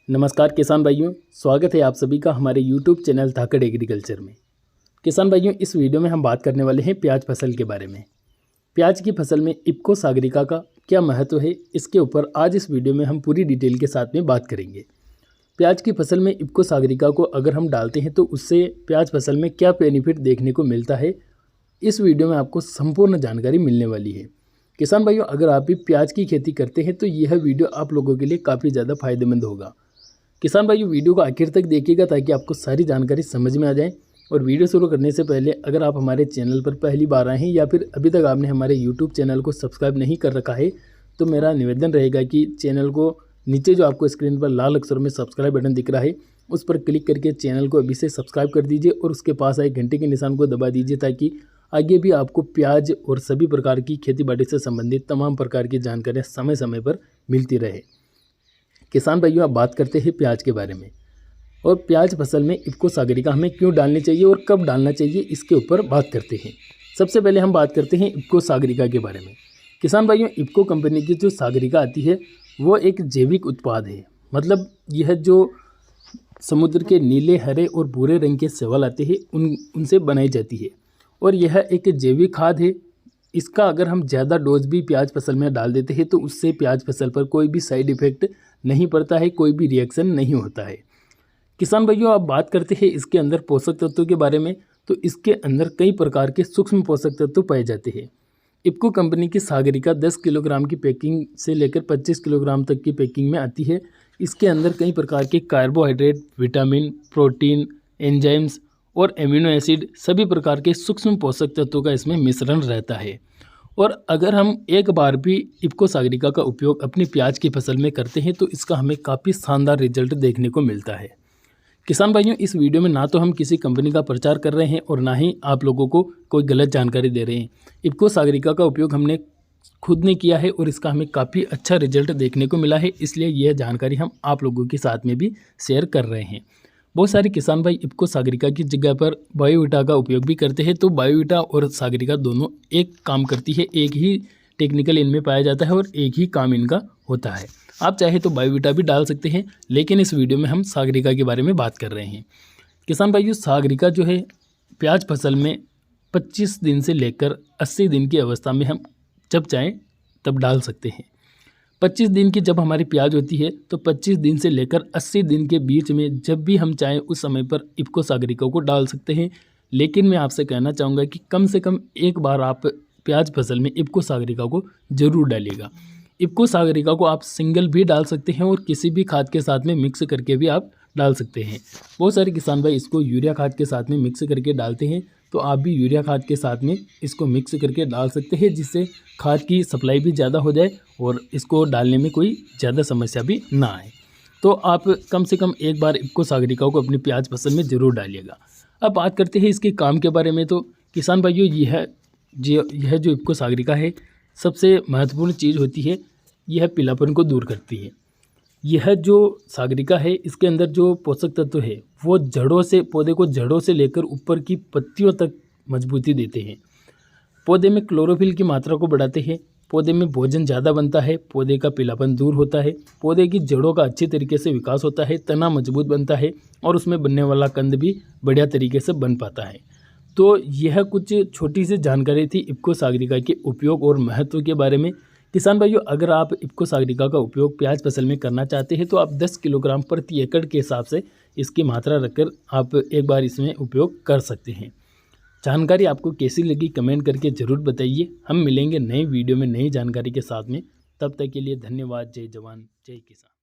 नमस्कार किसान भाइयों, स्वागत है आप सभी का हमारे YouTube चैनल धाकड़ एग्रीकल्चर में। किसान भाइयों, इस वीडियो में हम बात करने वाले हैं प्याज फसल के बारे में। प्याज की फसल में इफ्को सागरिका का क्या महत्व है, इसके ऊपर आज इस वीडियो में हम पूरी डिटेल के साथ में बात करेंगे। प्याज की फसल में इफ्को सागरिका को अगर हम डालते हैं तो उससे प्याज फसल में क्या बेनिफिट देखने को मिलता है, इस वीडियो में आपको संपूर्ण जानकारी मिलने वाली है। किसान भाइयों, अगर आप भी प्याज की खेती करते हैं तो यह वीडियो आप लोगों के लिए काफ़ी ज़्यादा फायदेमंद होगा। किसान भाइयों, वीडियो को आखिर तक देखिएगा ताकि आपको सारी जानकारी समझ में आ जाए। और वीडियो शुरू करने से पहले अगर आप हमारे चैनल पर पहली बार आए हैं या फिर अभी तक आपने हमारे YouTube चैनल को सब्सक्राइब नहीं कर रखा है तो मेरा निवेदन रहेगा कि चैनल को नीचे जो आपको स्क्रीन पर लाल अक्षर में सब्सक्राइब बटन दिख रहा है उस पर क्लिक करके चैनल को अभी से सब्सक्राइब कर दीजिए और उसके पास आए घंटे के निशान को दबा दीजिए ताकि आगे भी आपको प्याज और सभी प्रकार की खेती बाड़ी से संबंधित तमाम प्रकार की जानकारियाँ समय समय पर मिलती रहे। किसान भाइयों, अब बात करते हैं प्याज के बारे में और प्याज फसल में इफ्को सागरिका हमें क्यों डालनी चाहिए और कब डालना चाहिए, इसके ऊपर बात करते हैं। सबसे पहले हम बात करते हैं इफ्को सागरिका के बारे में। किसान भाइयों, इफ्को कंपनी की जो सागरिका आती है वो एक जैविक उत्पाद है। मतलब यह जो समुद्र के नीले, हरे और भूरे रंग के सेवल आते हैं उनसे बनाई जाती है और यह एक जैविक खाद है। इसका अगर हम ज़्यादा डोज भी प्याज फसल में डाल देते हैं तो उससे प्याज फसल पर कोई भी साइड इफ़ेक्ट नहीं पड़ता है, कोई भी रिएक्शन नहीं होता है। किसान भाइयों, अब बात करते हैं इसके अंदर पोषक तत्वों के बारे में। तो इसके अंदर कई प्रकार के सूक्ष्म पोषक तत्व पाए जाते हैं। इफ्को कंपनी की सागरिका 10 किलोग्राम की पैकिंग से लेकर 25 किलोग्राम तक की पैकिंग में आती है। इसके अंदर कई प्रकार के कार्बोहाइड्रेट, विटामिन, प्रोटीन, एंजाइम्स और एमिनो एसिड सभी प्रकार के सूक्ष्म पोषक तत्वों का इसमें मिश्रण रहता है। और अगर हम एक बार भी इफ्को सागरिका का उपयोग अपनी प्याज की फसल में करते हैं तो इसका हमें काफ़ी शानदार रिजल्ट देखने को मिलता है। किसान भाइयों, इस वीडियो में ना तो हम किसी कंपनी का प्रचार कर रहे हैं और ना ही आप लोगों को कोई गलत जानकारी दे रहे हैं। इफ्को सागरिका का उपयोग हमने खुद ने किया है और इसका हमें काफ़ी अच्छा रिजल्ट देखने को मिला है, इसलिए यह जानकारी हम आप लोगों के साथ में भी शेयर कर रहे हैं। बहुत सारे किसान भाई इफ्को सागरिका की जगह पर बायोवीटा का उपयोग भी करते हैं। तो बायोवीटा और सागरिका दोनों एक काम करती है, एक ही टेक्निकल इनमें पाया जाता है और एक ही काम इनका होता है। आप चाहे तो बायोवीटा भी डाल सकते हैं, लेकिन इस वीडियो में हम सागरिका के बारे में बात कर रहे हैं। किसान भाइयों, सागरिका जो है प्याज फसल में 25 दिन से लेकर 80 दिन की अवस्था में हम जब चाहें तब डाल सकते हैं। 25 दिन की जब हमारी प्याज होती है तो 25 दिन से लेकर 80 दिन के बीच में जब भी हम चाहें उस समय पर इफ्को सागरिका को डाल सकते हैं। लेकिन मैं आपसे कहना चाहूँगा कि कम से कम एक बार आप प्याज फसल में इफ्को सागरिका को ज़रूर डालिएगा। इफ्को सागरिका को आप सिंगल भी डाल सकते हैं और किसी भी खाद के साथ में मिक्स करके भी आप डाल सकते हैं। बहुत सारे किसान भाई इसको यूरिया खाद के साथ में मिक्स करके डालते हैं, तो आप भी यूरिया खाद के साथ में इसको मिक्स करके डाल सकते हैं, जिससे खाद की सप्लाई भी ज़्यादा हो जाए और इसको डालने में कोई ज़्यादा समस्या भी ना आए। तो आप कम से कम एक बार इफ्को सागरिका को अपनी प्याज फसल में ज़रूर डालिएगा। अब बात करते हैं इसके काम के बारे में। तो किसान भाइयों, यह जो इफ्को सागरिका है, सबसे महत्वपूर्ण चीज़ होती है, यह पीलापन को दूर करती है। यह जो सागरिका है इसके अंदर जो पोषक तत्व है वो जड़ों से, पौधे को जड़ों से लेकर ऊपर की पत्तियों तक मजबूती देते हैं। पौधे में क्लोरोफिल की मात्रा को बढ़ाते हैं, पौधे में भोजन ज़्यादा बनता है, पौधे का पीलापन दूर होता है, पौधे की जड़ों का अच्छी तरीके से विकास होता है, तना मजबूत बनता है और उसमें बनने वाला कंद भी बढ़िया तरीके से बन पाता है। तो यह कुछ छोटी सी जानकारी थी इफ्को सागरिका के उपयोग और महत्व के बारे में। किसान भाइयों, अगर आप इफ्को सागरिका का उपयोग प्याज फसल में करना चाहते हैं तो आप 10 किलोग्राम प्रति एकड़ के हिसाब से इसकी मात्रा रखकर आप एक बार इसमें उपयोग कर सकते हैं। जानकारी आपको कैसी लगी कमेंट करके ज़रूर बताइए। हम मिलेंगे नए वीडियो में नई जानकारी के साथ में। तब तक के लिए धन्यवाद। जय जवान जय किसान।